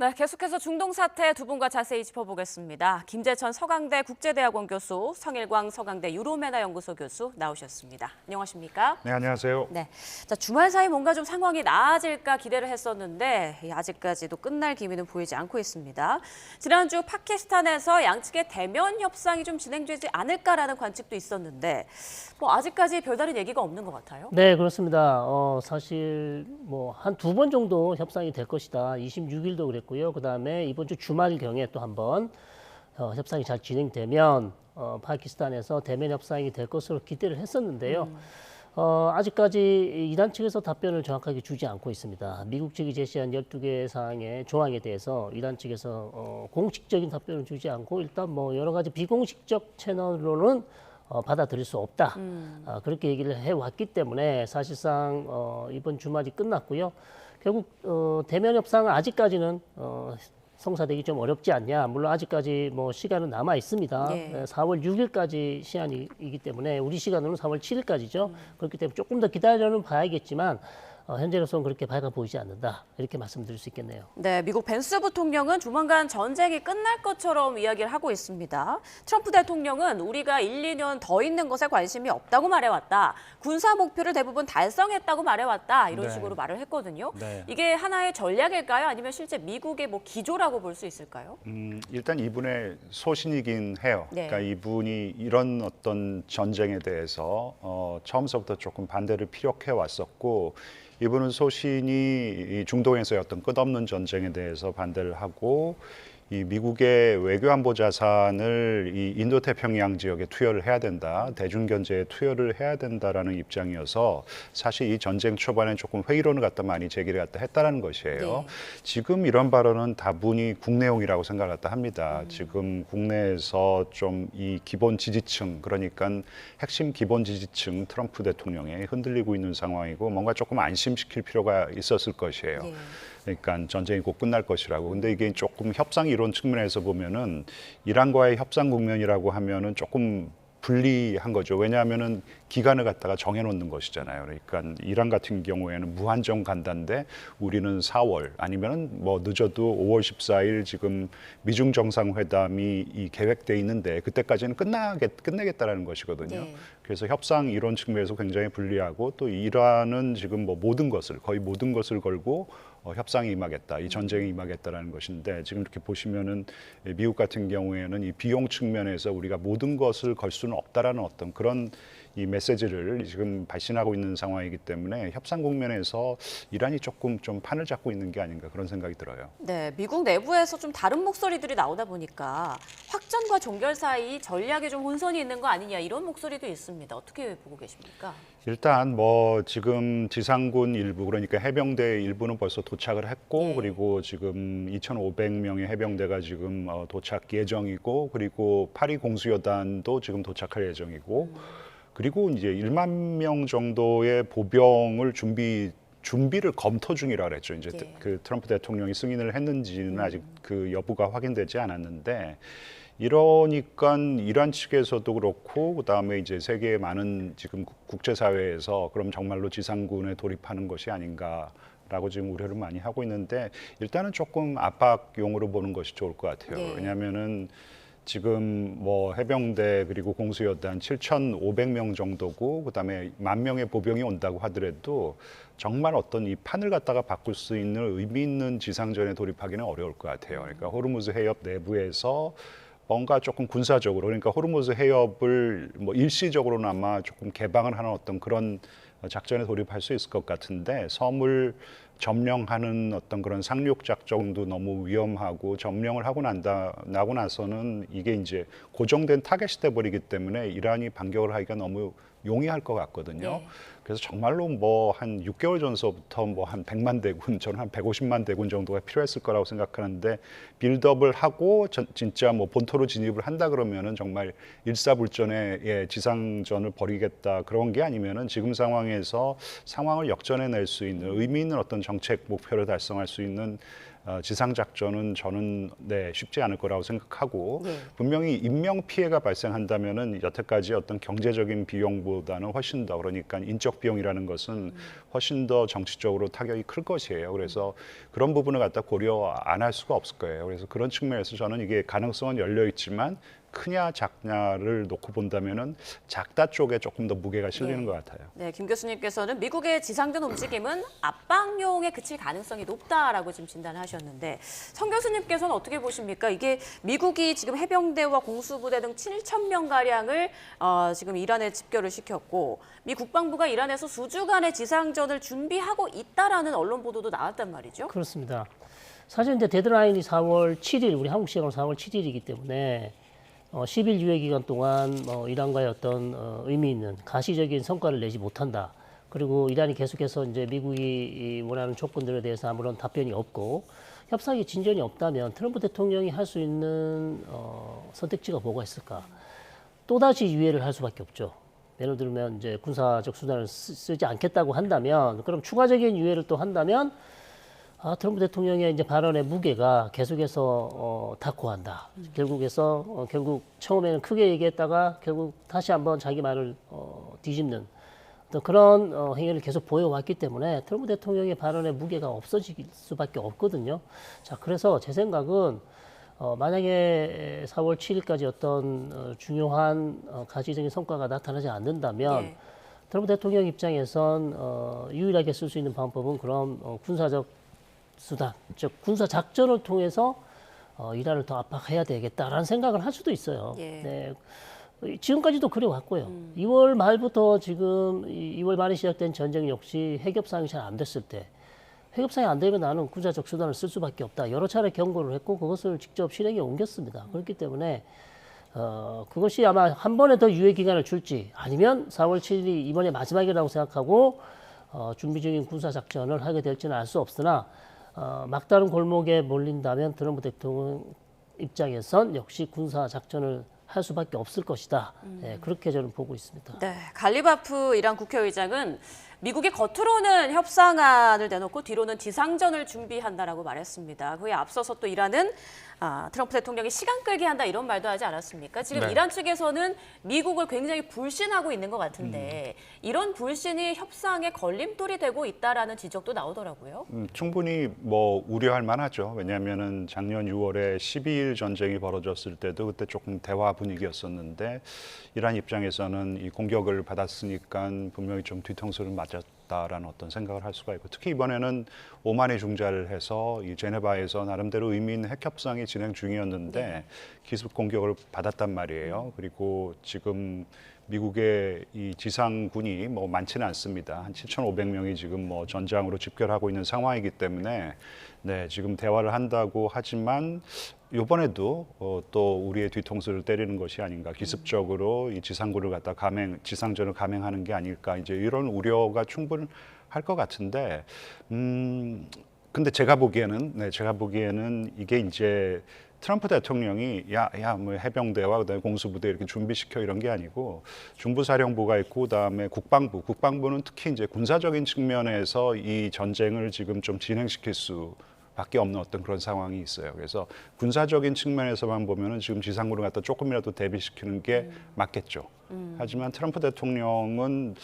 네, 계속해서 중동 사태 두 분과 자세히 짚어보겠습니다. 김재천 서강대 국제대학원 교수, 성일광 서강대 유로메나 연구소 교수 나오셨습니다. 안녕하십니까? 네, 안녕하세요. 네, 자, 주말 사이 뭔가 좀 상황이 나아질까 기대를 했었는데 아직까지도 끝날 기미는 보이지 않고 있습니다. 지난주 파키스탄에서 양측의 대면 협상이 좀 진행되지 않을까라는 관측도 있었는데 아직까지 별다른 얘기가 없는 것 같아요. 네, 그렇습니다. 사실 한 두 번 정도 협상이 될 것이다. 26일도 그랬고요. 그다음에 이번 주 주말경에 또 한 번 협상이 잘 진행되면 파키스탄에서 대면 협상이 될 것으로 기대를 했었는데요. 아직까지 이란 측에서 답변을 정확하게 주지 않고 있습니다. 미국 측이 제시한 12개 사항의 조항에 대해서 이란 측에서 공식적인 답변을 주지 않고 일단 여러 가지 비공식적 채널로는 받아들일 수 없다. 그렇게 얘기를 해왔기 때문에 사실상 이번 주말이 끝났고요. 결국 대면 협상은 아직까지는 성사되기 좀 어렵지 않냐. 물론 아직까지 시간은 남아 있습니다. 예. 4월 6일까지 시한이기 때문에 우리 시간으로는 4월 7일까지죠. 그렇기 때문에 조금 더 기다려는 봐야겠지만 현재로서는 그렇게 밝아 보이지 않는다. 이렇게 말씀드릴 수 있겠네요. 네, 미국 벤스 부통령은 조만간 전쟁이 끝날 것처럼 이야기를 하고 있습니다. 트럼프 대통령은 우리가 1, 2년 더 있는 것에 관심이 없다고 말해왔다. 군사 목표를 대부분 달성했다고 말해왔다. 이런 네. 식으로 말을 했거든요. 네. 이게 하나의 전략일까요? 아니면 실제 미국의 기조라고 볼 수 있을까요? 일단 이분의 소신이긴 해요. 네. 그러니까 이분이 이런 어떤 전쟁에 대해서 처음서부터 조금 반대를 피력해 왔었고, 이분은 소신이 이 중동에서의 어떤 끝없는 전쟁에 대해서 반대를 하고, 이 미국의 외교안보 자산을 이 인도태평양 지역에 투여를 해야 된다, 대중경제에 투여를 해야 된다라는 입장이어서 사실 이 전쟁 초반에 조금 회의론을 갖다 많이 제기를 갖다 했다라는 것이에요. 네. 지금 이런 발언은 다분히 국내용이라고 생각을 갖다 합니다. 지금 국내에서 좀 이 기본 지지층, 그러니까 핵심 기본 지지층 트럼프 대통령에 흔들리고 있는 상황이고 뭔가 조금 안심시킬 필요가 있었을 것이에요. 네. 그러니까 전쟁이 곧 끝날 것이라고. 근데 이게 조금 협상 이론 측면에서 보면은 이란과의 협상 국면이라고 하면은 조금 불리한 거죠. 왜냐하면은 기간을 갖다가 정해놓는 것이잖아요. 그러니까 이란 같은 경우에는 무한정 간다인데 우리는 4월 아니면은 늦어도 5월 14일 지금 미중 정상회담이 이 계획돼 있는데 그때까지는 끝내겠다라는 것이거든요. 네. 그래서 협상 이론 측면에서 굉장히 불리하고 또 이란은 지금 거의 모든 것을 걸고 협상에 임하겠다, 이 전쟁에 임하겠다라는 것인데 지금 이렇게 보시면은 미국 같은 경우에는 이 비용 측면에서 우리가 모든 것을 걸 수는 없다라는 어떤 그런 이 메시지를 지금 발신하고 있는 상황이기 때문에 협상 국면에서 이란이 조금 좀 판을 잡고 있는 게 아닌가 그런 생각이 들어요. 네, 미국 내부에서 좀 다른 목소리들이 나오다 보니까 확전과 종결 사이 전략에 좀 혼선이 있는 거 아니냐 이런 목소리도 있습니다. 어떻게 보고 계십니까? 일단 지금 지상군 일부 그러니까 해병대 일부는 벌써 도착을 했고 네. 그리고 지금 2,500명의 해병대가 지금 도착 예정이고 그리고 파리 공수여단도 지금 도착할 예정이고 그리고 이제 1만 명 정도의 보병을 준비를 검토 중이라 그랬죠. 이제 예. 그 트럼프 대통령이 승인을 했는지는 아직 그 여부가 확인되지 않았는데 이러니까 이란 측에서도 그렇고 그다음에 이제 세계의 많은 지금 국제사회에서 그럼 정말로 지상군에 돌입하는 것이 아닌가라고 지금 우려를 많이 하고 있는데 일단은 조금 압박용으로 보는 것이 좋을 것 같아요. 네. 왜냐하면은 지금 해병대 그리고 공수여단 7,500명 정도고 그다음에 10,000명의 보병이 온다고 하더라도 정말 어떤 이 판을 갖다가 바꿀 수 있는 의미 있는 지상전에 돌입하기는 어려울 것 같아요. 그러니까 호르무즈 해협 내부에서 뭔가 조금 군사적으로 그러니까 호르무즈 해협을 일시적으로나마 조금 개방을 하는 어떤 그런 작전에 돌입할 수 있을 것 같은데 섬을 점령하는 어떤 그런 상륙 작전도 너무 위험하고 점령을 나고 나서는 이게 이제 고정된 타겟이 돼 버리기 때문에 이란이 반격을 하기가 너무 용이할 것 같거든요. 네. 그래서 정말로 한 6개월 전서부터 한 100만 대군, 저는 한 150만 대군 정도가 필요했을 거라고 생각하는데 빌드업을 하고 진짜 본토로 진입을 한다 그러면은 정말 일사불전의 지상전을 벌이겠다 그런 게 아니면은 지금 상황에서 상황을 역전해낼 수 있는 의미 있는 어떤 정책 목표를 달성할 수 있는 지상 작전은 저는 쉽지 않을 거라고 생각하고 네. 분명히 인명 피해가 발생한다면은 여태까지 어떤 경제적인 비용보다는 훨씬 더 그러니까 인적 비용이라는 것은 훨씬 더 정치적으로 타격이 클 것이에요. 그래서 그런 부분을 갖다 고려 안 할 수가 없을 거예요. 그래서 그런 측면에서 저는 이게 가능성은 열려 있지만 크냐 작냐를 놓고 본다면은 작다 쪽에 조금 더 무게가 실리는 것 같아요. 네, 김 교수님께서는 미국의 지상전 움직임은 압박용에 그칠 가능성이 높다라고 지금 진단하셨는데 성 교수님께서는 어떻게 보십니까? 이게 미국이 지금 해병대와 공수부대 등 7천 명 가량을 지금 이란에 집결을 시켰고 미 국방부가 이란에서 수주간의 지상전을 준비하고 있다라는 언론 보도도 나왔단 말이죠. 그렇습니다. 사실 이제 데드라인이 4월 7일, 우리 한국 시간으로 4월 7일이기 때문에 10일 유예 기간 동안 이란과의 어떤 의미 있는 가시적인 성과를 내지 못한다. 그리고 이란이 계속해서 이제 미국이 원하는 조건들에 대해서 아무런 답변이 없고 협상이 진전이 없다면 트럼프 대통령이 할 수 있는 선택지가 뭐가 있을까? 또다시 유예를 할 수밖에 없죠. 예를 들면 이제 군사적 수단을 쓰지 않겠다고 한다면, 그럼 추가적인 유예를 또 한다면 트럼프 대통령의 이제 발언의 무게가 계속해서 닿고한다. 결국 처음에는 크게 얘기했다가 결국 다시 한번 자기 말을 뒤집는 어떤 그런 행위를 계속 보여왔기 때문에 트럼프 대통령의 발언의 무게가 없어질 수밖에 없거든요. 자, 그래서 제 생각은 만약에 4월 7일까지 어떤 중요한 가시적인 성과가 나타나지 않는다면 네. 트럼프 대통령 입장에선 유일하게 쓸 수 있는 방법은 그럼 군사적 수단, 즉 군사 작전을 통해서 이란을 더 압박해야 되겠다라는 생각을 할 수도 있어요. 예. 네. 지금까지도 그래왔고요. 2월 말부터 지금 2월 말에 시작된 전쟁 역시 핵협상이 잘 안 됐을 때 핵협상이 안 되면 나는 군사적 수단을 쓸 수밖에 없다. 여러 차례 경고를 했고 그것을 직접 실행에 옮겼습니다. 그렇기 때문에 그것이 아마 한 번에 더 유예 기간을 줄지 아니면 4월 7일이 이번에 마지막이라고 생각하고 준비 중인 군사 작전을 하게 될지는 알 수 없으나 막다른 골목에 몰린다면 트럼프 대통령 입장에선 역시 군사 작전을 할 수밖에 없을 것이다. 네, 그렇게 저는 보고 있습니다. 네, 갈리바프 이란 국회의장은 미국이 겉으로는 협상안을 내놓고 뒤로는 지상전을 준비한다라고 말했습니다. 그에 앞서서 또 이란은 트럼프 대통령이 시간 끌게 한다 이런 말도 하지 않았습니까? 지금 네. 이란 측에서는 미국을 굉장히 불신하고 있는 것 같은데 이런 불신이 협상에 걸림돌이 되고 있다라는 지적도 나오더라고요. 충분히 뭐 우려할 만하죠. 왜냐하면은 작년 6월에 12일 전쟁이 벌어졌을 때도 그때 조금 대화 분위기였었는데 이란 입장에서는 이 공격을 받았으니까 분명히 좀 뒤통수를 맞았다라는 어떤 생각을 할 수가 있고 특히 이번에는 오만이 중재를 해서 이 제네바에서 나름대로 의미 있는 핵 협상이 진행 중이었는데 기습 공격을 받았단 말이에요. 그리고 지금 미국의 이 지상군이 뭐 많지는 않습니다. 한 7,500명이 지금 뭐 전장으로 집결하고 있는 상황이기 때문에 네, 지금 대화를 한다고 하지만 이번에도 또 우리의 뒤통수를 때리는 것이 아닌가 기습적으로 이 지상군을 갖다 지상전을 감행하는 게 아닐까 이제 이런 우려가 충분할 것 같은데 근데 제가 보기에는 이게 이제 트럼프 대통령이 뭐 해병대와 그다음에 공수부대 이렇게 준비시켜 이런 게 아니고 중부사령부가 있고 그다음에 국방부는 특히 이제 군사적인 측면에서 이 전쟁을 지금 좀 진행시킬 수밖에 없는 어떤 그런 상황이 있어요. 그래서 군사적인 측면에서만 보면은 지금 지상군을 갖다 조금이라도 대비시키는 게 맞겠죠. 하지만 트럼프 대통령은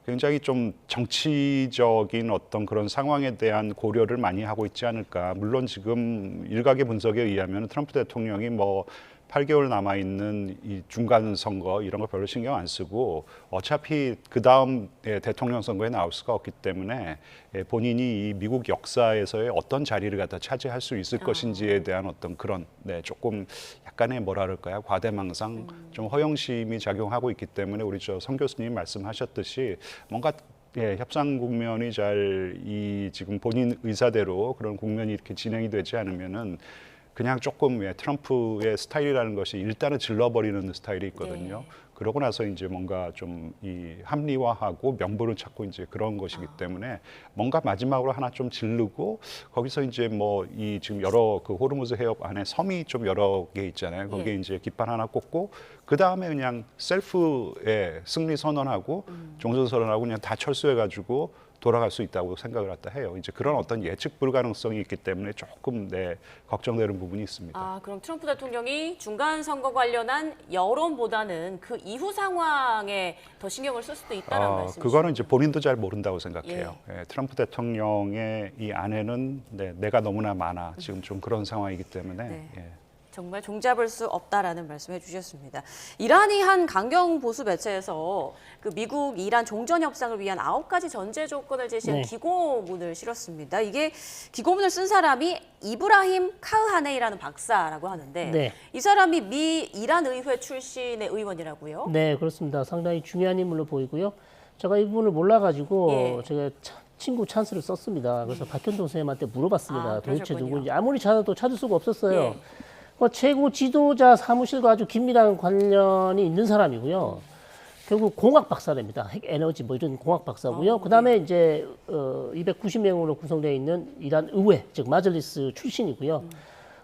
굉장히 좀 정치적인 어떤 그런 상황에 대한 고려를 많이 하고 있지 않을까. 물론 지금 일각의 분석에 의하면 트럼프 대통령이 뭐 8개월 남아있는 이 중간 선거 이런 거 별로 신경 안 쓰고 어차피 그 다음 대통령 선거에 나올 수가 없기 때문에 본인이 이 미국 역사에서의 어떤 자리를 갖다 차지할 수 있을 것인지에 대한 어떤 그런 조금 약간의 뭐라 그럴까요 과대망상 좀 허영심이 작용하고 있기 때문에 우리 성 교수님 말씀하셨듯이 뭔가 협상 국면이 이 지금 본인 의사대로 그런 국면이 이렇게 진행이 되지 않으면은 그냥 조금 트럼프의 스타일이라는 것이 일단은 질러버리는 스타일이 있거든요. 그러고 나서 이제 뭔가 좀 이 합리화하고 명분을 찾고 이제 그런 것이기 때문에 뭔가 마지막으로 하나 좀 질르고 거기서 이제 뭐 이 지금 여러 그 호르무즈 해협 안에 섬이 좀 여러 개 있잖아요. 거기에 이제 깃발 하나 꽂고 그 다음에 그냥 셀프의 승리 선언하고 종전 선언하고 그냥 다 철수해가지고 돌아갈 수 있다고 생각을 갖다 해요. 이제 그런 어떤 예측 불가능성이 있기 때문에 조금 걱정되는 부분이 있습니다. 아, 그럼 트럼프 대통령이 중간 선거 관련한 여론보다는 그 이후 상황에 더 신경을 쓸 수도 있다는 말씀이시죠? 그거는 이제 본인도 잘 모른다고 생각해요. 예, 트럼프 대통령의 이 안에는 내가 너무나 많아. 지금 좀 그런 상황이기 때문에. 네. 예. 정말 종잡을 수 없다라는 말씀해 주셨습니다. 이란이 한 강경 보수 매체에서 그 미국 이란 종전 협상을 위한 9가지 전제 조건을 제시한 네. 기고문을 실었습니다. 이게 기고문을 쓴 사람이 이브라힘 카흐하네이라는 박사라고 하는데 네. 이 사람이 미 이란 의회 출신의 의원이라고요? 네, 그렇습니다. 상당히 중요한 인물로 보이고요. 제가 이 부분을 몰라가지고 예. 제가 친구 찬스를 썼습니다. 그래서 박현동 선생님한테 물어봤습니다. 아, 도대체 그러셨군요. 누군지 아무리 찾아도 찾을 수가 없었어요. 예. 최고 지도자 사무실과 아주 긴밀한 관련이 있는 사람이고요. 결국 공학 박사랍니다. 핵 에너지 뭐 이런 공학 박사고요. 그다음에 이제 290명으로 구성되어 있는 이란 의회, 즉 마절리스 출신이고요.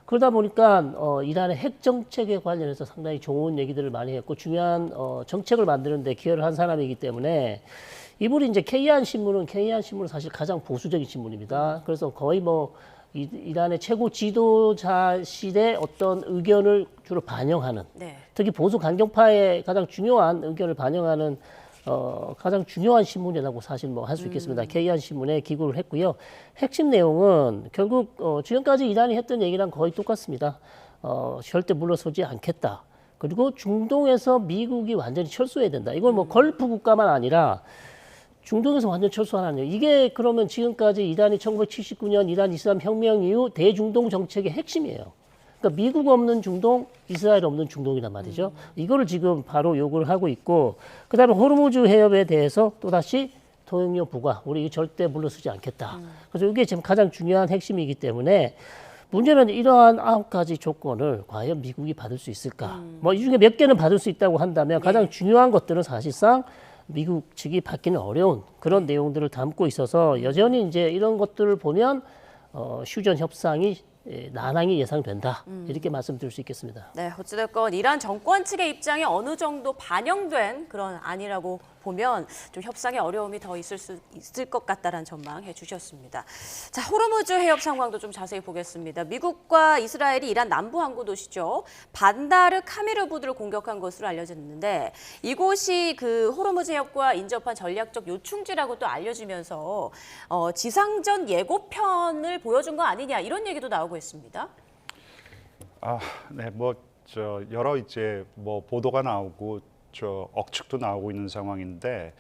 그러다 보니까 이란의 핵 정책에 관련해서 상당히 좋은 얘기들을 많이 했고 중요한 정책을 만드는 데 기여를 한 사람이기 때문에 이분이 이제 케이안 신문은 사실 가장 보수적인 신문입니다. 그래서 거의 뭐 이란의 최고 지도자실의 어떤 의견을 주로 반영하는, 네. 특히 보수 강경파의 가장 중요한 의견을 반영하는 가장 중요한 신문이라고 사실 뭐 할 수 있겠습니다. 케이안 신문에 기고를 했고요. 핵심 내용은 결국 지금까지 이란이 했던 얘기랑 거의 똑같습니다. 절대 물러서지 않겠다. 그리고 중동에서 미국이 완전히 철수해야 된다. 이건 뭐 걸프 국가만 아니라 중동에서 완전 철수하는 거예요. 이게 그러면 지금까지 이란이 1979년 이란 이슬람 혁명 이후 대중동 정책의 핵심이에요. 그러니까 미국 없는 중동, 이스라엘 없는 중동이란 말이죠. 이거를 지금 바로 요구를 하고 있고, 그다음에 호르무즈 해협에 대해서 또다시 통역료 부과, 우리 절대 물러서지 않겠다. 그래서 이게 지금 가장 중요한 핵심이기 때문에 문제는 이러한 9가지 조건을 과연 미국이 받을 수 있을까? 뭐 이 중에 몇 개는 받을 수 있다고 한다면 가장 중요한 것들은 사실상 미국 측이 받기는 어려운 그런 내용들을 담고 있어서 여전히 이제 이런 것들을 보면 휴전 협상이 난항이 예상된다. 이렇게 말씀드릴 수 있겠습니다. 네, 어찌됐건 이란 정권 측의 입장이 어느 정도 반영된 그런 안이라고 보면 좀 협상에 어려움이 더 있을 것 같다라는 전망해 주셨습니다. 자, 호르무즈 해협 상황도 좀 자세히 보겠습니다. 미국과 이스라엘이 이란 남부 항구 도시죠. 반다르 카미르 부두를 공격한 것으로 알려졌는데 이곳이 그 호르무즈 해협과 인접한 전략적 요충지라고 또 알려지면서 지상전 예고편을 보여준 거 아니냐 이런 얘기도 나오고 있습니다. 네, 여러 이제 보도가 나오고 억측도 나오고 있는 상황인데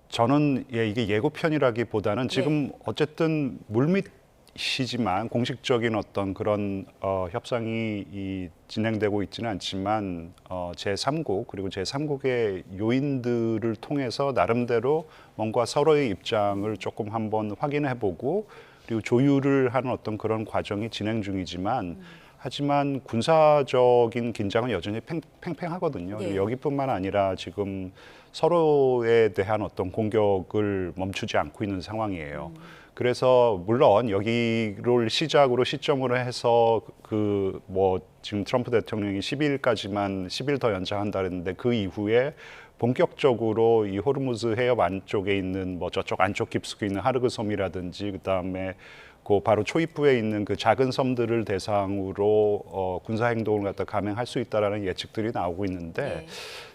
저는 이게 예고편이라기보다는 지금 어쨌든 물밑이지만 공식적인 어떤 그런 협상이 진행되고 있지는 않지만 제3국 그리고 제3국의 요인들을 통해서 나름대로 뭔가 서로의 입장을 조금 한번 확인해보고 그리고 조율을 하는 어떤 그런 과정이 진행 중이지만 하지만 군사적인 긴장은 여전히 팽팽하거든요. 네. 여기뿐만 아니라 지금 서로에 대한 어떤 공격을 멈추지 않고 있는 상황이에요. 그래서 물론 여기를 시점으로 해서 지금 트럼프 대통령이 10일 더 연장한다 그랬는데 그 이후에 본격적으로 이 호르무즈 해협 안쪽에 있는 저쪽 안쪽 깊숙이 있는 하르그 섬이라든지 그다음에 그 바로 초입부에 있는 그 작은 섬들을 대상으로 군사 행동을 갖다 감행할 수 있다라는 예측들이 나오고 있는데 네.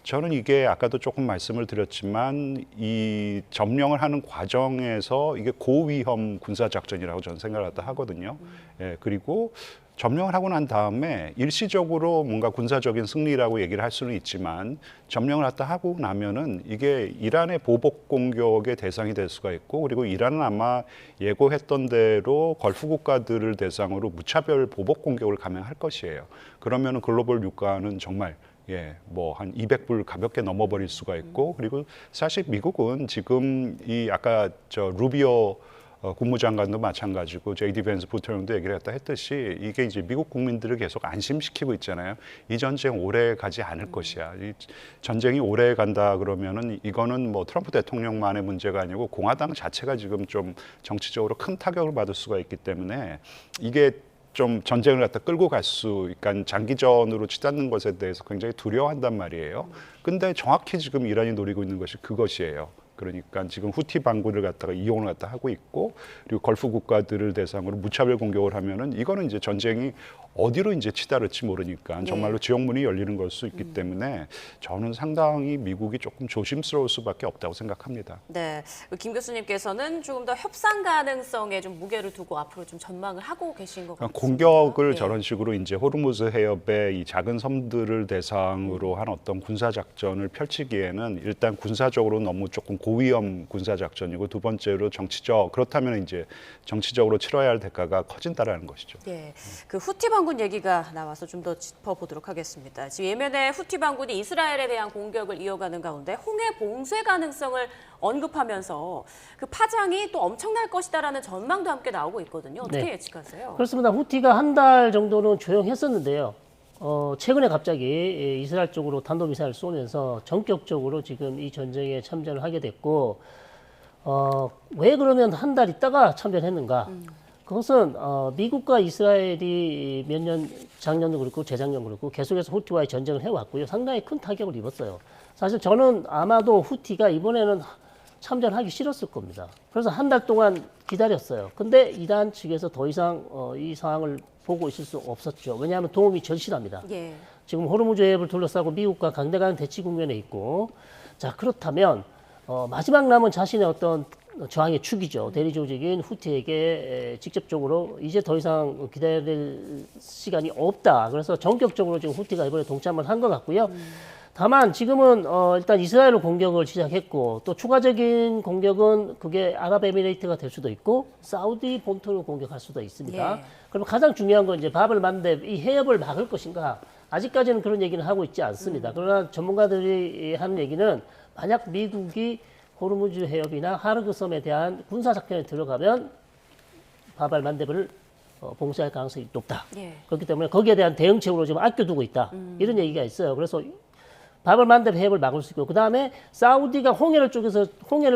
저는 이게 아까도 조금 말씀을 드렸지만 이 점령을 하는 과정에서 이게 고위험 군사 작전이라고 저는 생각을 갖다 하거든요. 예, 그리고 점령을 하고 난 다음에 일시적으로 뭔가 군사적인 승리라고 얘기를 할 수는 있지만 점령을 갖다 하고 나면은 이게 이란의 보복 공격의 대상이 될 수가 있고 그리고 이란은 아마 예고했던 대로 걸프 국가들을 대상으로 무차별 보복 공격을 감행할 것이에요. 그러면은 글로벌 유가는 정말 한 200불 가볍게 넘어버릴 수가 있고 그리고 사실 미국은 지금 이 아까 루비오 국무장관도 마찬가지고 제이디 벤스 부통령도 얘기를 했듯이 이게 이제 미국 국민들을 계속 안심시키고 있잖아요. 이 전쟁 오래 가지 않을 것이야. 이 전쟁이 오래 간다 그러면은 이거는 트럼프 대통령만의 문제가 아니고 공화당 자체가 지금 좀 정치적으로 큰 타격을 받을 수가 있기 때문에 이게 좀 전쟁을 갖다 끌고 갈 수, 그러니까 장기전으로 치닫는 것에 대해서 굉장히 두려워한단 말이에요. 근데 정확히 지금 이란이 노리고 있는 것이 그것이에요. 그러니까 지금 후티 반군을 갖다가 이용을 갖다 하고 있고 그리고 걸프 국가들을 대상으로 무차별 공격을 하면은 이거는 이제 전쟁이 어디로 이제 치달을지 모르니까 정말로 지옥문이 열리는 걸 수 있기 때문에 저는 상당히 미국이 조금 조심스러울 수밖에 없다고 생각합니다. 네, 김 교수님께서는 조금 더 협상 가능성에 좀 무게를 두고 앞으로 좀 전망을 하고 계신 것 같습니다. 공격을 예. 저런 식으로 이제 호르무즈 해협의 이 작은 섬들을 대상으로 한 어떤 군사 작전을 펼치기에는 일단 군사적으로 너무 조금 고위험 군사 작전이고 두 번째로 그렇다면 이제 정치적으로 치러야 할 대가가 커진다라는 것이죠. 예, 그 후티 반군 얘기가 나와서 좀 더 짚어보도록 하겠습니다. 지금 예멘의 후티 반군이 이스라엘에 대한 공격을 이어가는 가운데 홍해 봉쇄 가능성을 언급하면서 그 파장이 또 엄청날 것이다라는 전망도 함께 나오고 있거든요. 어떻게 네. 예측하세요? 그렇습니다. 후티가 한 달 정도는 조용했었는데요. 최근에 갑자기 이스라엘 쪽으로 탄도미사일을 쏘면서 전격적으로 지금 이 전쟁에 참전을 하게 됐고, 왜 그러면 한 달 있다가 참전했는가? 그것은 미국과 이스라엘이 몇 년, 작년도 그렇고 재작년 그렇고 계속해서 후티와의 전쟁을 해왔고요. 상당히 큰 타격을 입었어요. 사실 저는 아마도 후티가 이번에는 참전하기 싫었을 겁니다. 그래서 한 달 동안 기다렸어요. 근데 이란 측에서 더 이상 이 상황을 보고 있을 수 없었죠. 왜냐하면 도움이 절실합니다. 예. 지금 호르무즈 해협을 둘러싸고 미국과 강대강 대치 국면에 있고, 자 그렇다면 마지막 남은 자신의 어떤 저항의 축이죠. 대리 조직인 후티에게 직접적으로 이제 더 이상 기다릴 시간이 없다. 그래서 전격적으로 지금 후티가 이번에 동참을 한 것 같고요. 다만 지금은 일단 이스라엘로 공격을 시작했고 또 추가적인 공격은 그게 아랍에미레이트가 될 수도 있고 사우디 본토를 공격할 수도 있습니다. 예. 그럼 가장 중요한 건 이제 밥을 만데 이 해협을 막을 것인가? 아직까지는 그런 얘기는 하고 있지 않습니다. 그러나 전문가들이 하는 얘기는 만약 미국이 호르무즈 해협이나 하르그 섬에 대한 군사 작전에 들어가면 바발 만데브를 봉쇄할 가능성이 높다. 예. 그렇기 때문에 거기에 대한 대응책으로 지금 아껴두고 있다. 이런 얘기가 있어요. 그래서 바발 만데브 해협을 막을 수 있고 그 다음에 사우디가 홍해를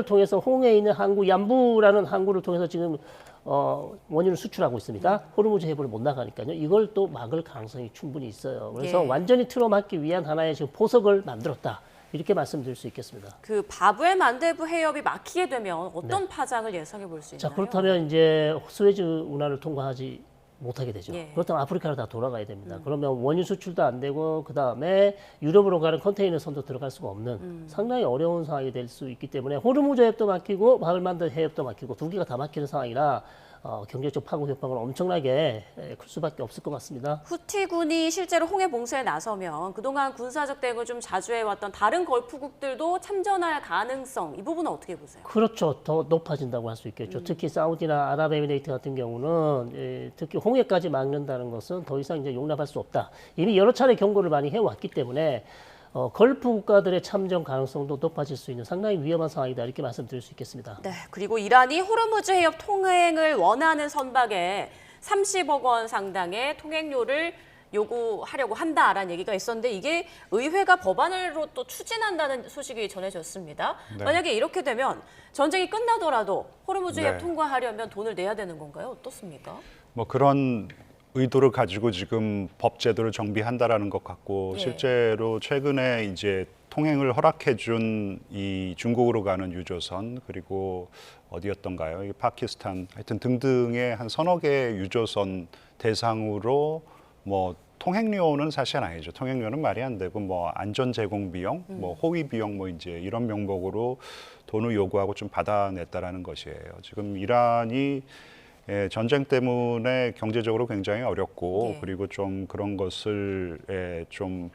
통해서 홍해에 있는 항구 얌부라는 항구를 통해서 지금 원유를 수출하고 있습니다. 호르무즈 해협을 못 나가니까요. 이걸 또 막을 가능성이 충분히 있어요. 그래서 예. 완전히 틀어막기 위한 하나의 지금 포석을 만들었다. 이렇게 말씀드릴 수 있겠습니다. 그 바브엘 만데브 해협이 막히게 되면 어떤 파장을 예상해 볼 수 있나요? 자, 그렇다면 이제 스웨즈 운하를 통과하지 못하게 되죠. 예. 그렇다면 아프리카로 다 돌아가야 됩니다. 그러면 원유 수출도 안 되고 그다음에 유럽으로 가는 컨테이너 선도 들어갈 수가 없는 상당히 어려운 상황이 될 수 있기 때문에 호르무즈 해협도 막히고 바벨만드 해협도 막히고 두 개가 다 막히는 상황이라 경제적 파급 효과는 엄청나게 클 수밖에 없을 것 같습니다. 후티군이 실제로 홍해 봉쇄에 나서면 그동안 군사적 대응을 좀 자주 해왔던 다른 걸프국들도 참전할 가능성, 이 부분은 어떻게 보세요? 그렇죠. 더 높아진다고 할 수 있겠죠. 특히 사우디나 아랍에미레이트 같은 경우는 특히 홍해까지 막는다는 것은 더 이상 이제 용납할 수 없다. 이미 여러 차례 경고를 많이 해왔기 때문에 걸프 국가들의 참전 가능성도 높아질 수 있는 상당히 위험한 상황이다. 이렇게 말씀드릴 수 있겠습니다. 네, 그리고 이란이 호르무즈 해협 통행을 원하는 선박에 30억 원 상당의 통행료를 요구하려고 한다라는 얘기가 있었는데 이게 의회가 법안으로 또 추진한다는 소식이 전해졌습니다. 네. 만약에 이렇게 되면 전쟁이 끝나더라도 호르무즈 해협 네. 통과하려면 돈을 내야 되는 건가요? 어떻습니까? 뭐 그런 의도를 가지고 지금 법 제도를 정비한다라는 것 같고 예. 실제로 최근에 이제 통행을 허락해준 이 중국으로 가는 유조선 그리고 어디였던가요? 이 파키스탄 하여튼 등등의 한 서너 개의 유조선 대상으로 뭐 통행료는 사실 아니죠. 통행료는 말이 안 되고 뭐 안전 제공 비용, 뭐 호위 비용 뭐 이제 이런 명목으로 돈을 요구하고 좀 받아냈다라는 것이에요. 지금 이란이 전쟁 때문에 경제적으로 굉장히 어렵고 예. 그리고 좀 그런 것을 좀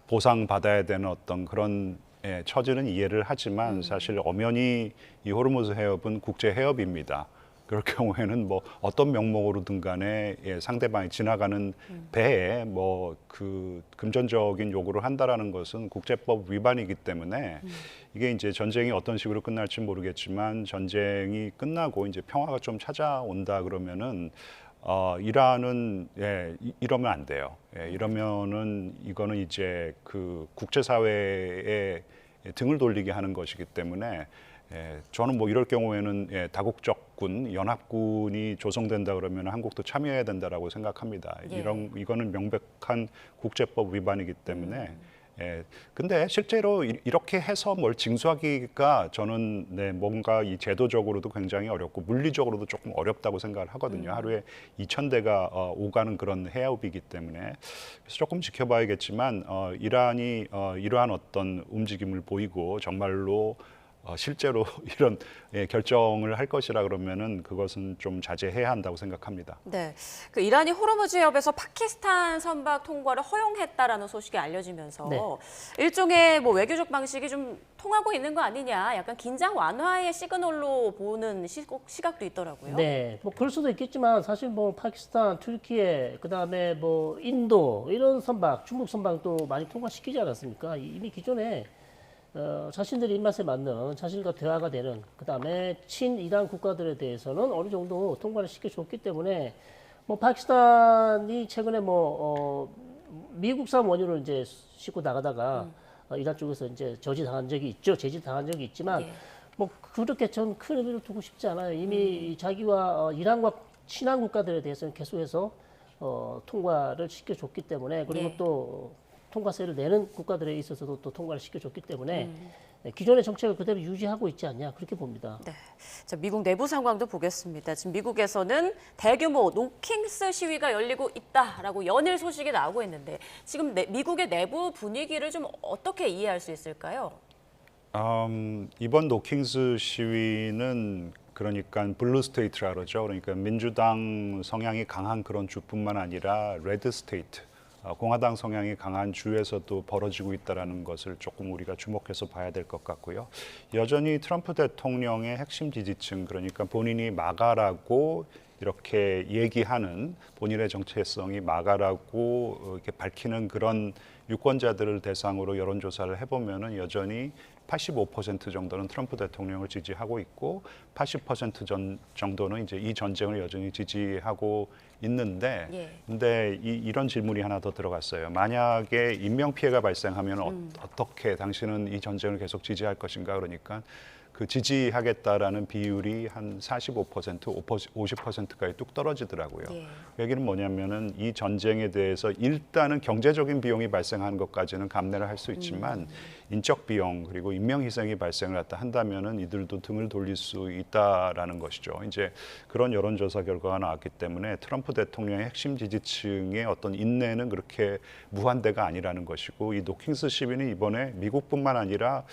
보상받아야 되는 어떤 그런 처지는 이해를 하지만 사실 엄연히 이 호르무즈 해협은 국제 해협입니다. 그럴 경우에는 뭐 어떤 명목으로든 간에 상대방이 지나가는 배에 뭐 그 금전적인 요구를 한다라는 것은 국제법 위반이기 때문에 이게 이제 전쟁이 어떤 식으로 끝날지 모르겠지만 전쟁이 끝나고 이제 평화가 좀 찾아온다 그러면은 이란은 이러면 안 돼요. 이러면은 이거는 이제 그 국제사회에 등을 돌리게 하는 것이기 때문에 저는 뭐 이럴 경우에는 다국적군, 연합군이 조성된다 그러면 한국도 참여해야 된다라고 생각합니다. 예. 이거는 명백한 국제법 위반이기 때문에 예, 근데 실제로 이렇게 해서 뭘 징수하기가 저는 뭔가 이 제도적으로도 굉장히 어렵고 물리적으로도 조금 어렵다고 생각을 하거든요. 하루에 2,000대가 오가는 그런 해협이기 때문에 그래서 조금 지켜봐야겠지만 이란이 이러한 어떤 움직임을 보이고 정말로 실제로 이런 결정을 할 것이라 그러면은 그것은 좀 자제해야 한다고 생각합니다. 네, 그 이란이 호르무즈 해협에서 파키스탄 선박 통과를 허용했다라는 소식이 알려지면서 네. 일종의 뭐 외교적 방식이 좀 통하고 있는 거 아니냐, 약간 긴장 완화의 시그널로 보는 시각도 있더라고요. 네, 뭐 그럴 수도 있겠지만 사실 뭐 파키스탄, 튀르키예, 그다음에 뭐 인도 이런 선박, 중국 선박도 많이 통과시키지 않았습니까? 이미 기존에 자신들의 입맛에 맞는 자신과 대화가 되는 그다음에 친이란 국가들에 대해서는 어느 정도 통과를 시켜줬기 때문에 뭐 파키스탄이 최근에 미국산 원유를 이제 싣고 나가다가 이란 쪽에서 이제 저지당한 적이 있죠. 제지당한 적이 있지만 예. 뭐 그렇게 전 큰 의미를 두고 싶지 않아요. 이미 자기와 이란과 친한 국가들에 대해서는 계속해서 통과를 시켜줬기 때문에 그리고 예. 또 통과세를 내는 국가들에 있어서도 또 통과를 시켜줬기 때문에 기존의 정책을 그대로 유지하고 있지 않냐 그렇게 봅니다. 네. 자, 미국 내부 상황도 보겠습니다. 지금 미국에서는 대규모 노킹스 시위가 열리고 있다라고 연일 소식이 나오고 있는데 지금 미국의 내부 분위기를 좀 어떻게 이해할 수 있을까요? 이번 노킹스 시위는 그러니까 블루 스테이트라 그러죠. 그러니까 민주당 성향이 강한 그런 주뿐만 아니라 레드 스테이트, 공화당 성향이 강한 주에서도 벌어지고 있다는 것을 조금 우리가 주목해서 봐야 될 것 같고요. 여전히 트럼프 대통령의 핵심 지지층, 그러니까 본인이 마가라고 이렇게 얘기하는 본인의 정체성이 마가라고 이렇게 밝히는 그런 유권자들을 대상으로 여론조사를 해보면은 여전히 85% 정도는 트럼프 대통령을 지지하고 있고 80% 정도는 이제 이 전쟁을 여전히 지지하고 있는데, 예. 근데 이런 질문이 하나 더 들어갔어요. 만약에 인명 피해가 발생하면 어떻게 당신은 이 전쟁을 계속 지지할 것인가? 그러니까 그 지지하겠다라는 비율이 한 45%, 50%까지 뚝 떨어지더라고요. 예. 여기는 뭐냐면은 이 전쟁에 대해서 일단은 경제적인 비용이 발생하는 것까지는 감내를 할 수 있지만 인적 비용 그리고 인명 희생이 발생을 한다면은 이들도 등을 돌릴 수 있다라는 것이죠. 이제 그런 여론조사 결과가 나왔기 때문에 트럼프 대통령의 핵심 지지층의 어떤 인내는 그렇게 무한대가 아니라는 것이고, 이 노킹스 시위는 이번에 미국뿐만 아니라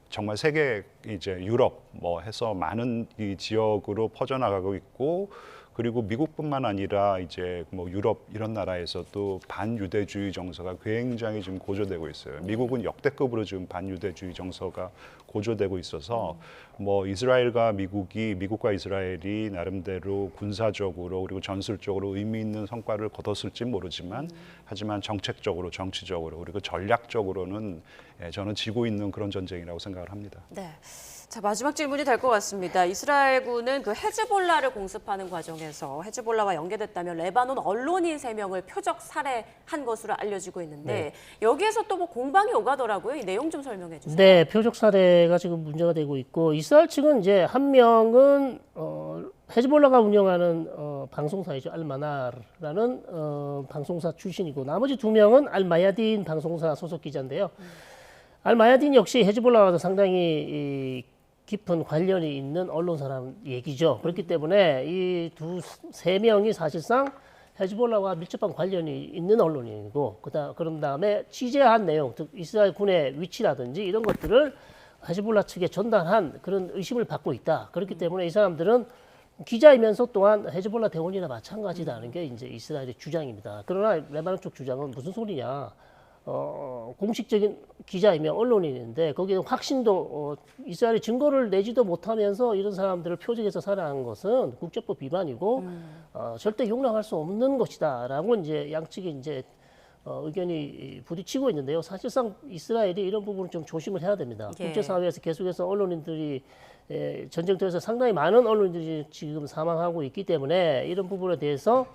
정말 세계 이제 유럽 뭐 해서 많은 이 지역으로 퍼져나가고 있고, 그리고 미국뿐만 아니라 이제 뭐 유럽 이런 나라에서도 반유대주의 정서가 굉장히 지금 고조되고 있어요. 미국은 역대급으로 지금 반유대주의 정서가 고조되고 있어서 뭐 미국과 이스라엘이 나름대로 군사적으로 그리고 전술적으로 의미 있는 성과를 거뒀을지 모르지만 하지만 정책적으로 정치적으로 그리고 전략적으로는 저는 지고 있는 그런 전쟁이라고 생각을 합니다. 네. 자, 마지막 질문이 될 것 같습니다. 이스라엘군은 그 헤즈볼라를 공습하는 과정에서 헤즈볼라와 연계됐다면 레바논 언론인 3명을 표적 살해한 것으로 알려지고 있는데 여기에서 또 뭐 공방이 오가더라고요. 이 내용 좀 설명해 주세요. 네, 표적 사례가 지금 문제가 되고 있고 이스라엘 측은 이제 한 명은 헤즈볼라가 운영하는 방송사이죠. 알마나르라는 방송사 출신이고 나머지 2명은 알마야딘 방송사 소속 기자인데요. 알마야딘 역시 헤즈볼라와도 상당히 깊은 관련이 있는 언론사라는 얘기죠. 그렇기 때문에 이 세 명이 사실상 헤즈볼라와 밀접한 관련이 있는 언론인이고 그런 다음에 취재한 내용, 즉 이스라엘 군의 위치라든지 이런 것들을 헤즈볼라 측에 전달한 그런 의심을 받고 있다. 그렇기 때문에 이 사람들은 기자이면서 또한 헤즈볼라 대원이나 마찬가지다는 게 이제 이스라엘의 주장입니다. 그러나 레바논 쪽 주장은 무슨 소리냐? 공식적인 기자이며 언론인인데 거기는 확신도 이스라엘이 증거를 내지도 못하면서 이런 사람들을 표적에서 살해한 것은 국제법 위반이고 절대 용납할 수 없는 것이다라고 이제 양측이 이제 의견이 부딪히고 있는데요. 사실상 이스라엘이 이런 부분을 좀 조심을 해야 됩니다. 예. 국제사회에서 계속해서 언론인들이 전쟁터에서 상당히 많은 언론인들이 지금 사망하고 있기 때문에 이런 부분에 대해서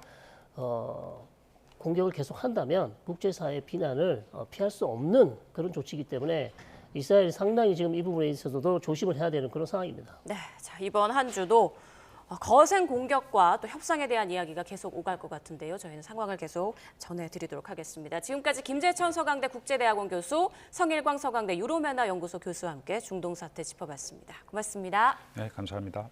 공격을 계속한다면 국제사회의 비난을 피할 수 없는 그런 조치이기 때문에 이스라엘이 상당히 지금 이 부분에 있어서도 조심을 해야 되는 그런 상황입니다. 네, 자, 이번 한 주도 거센 공격과 또 협상에 대한 이야기가 계속 오갈 것 같은데요. 저희는 상황을 계속 전해드리도록 하겠습니다. 지금까지 김재천 서강대 국제대학원 교수, 성일광 서강대 유로매너 연구소 교수와 함께 중동 사태 짚어봤습니다. 고맙습니다. 네, 감사합니다.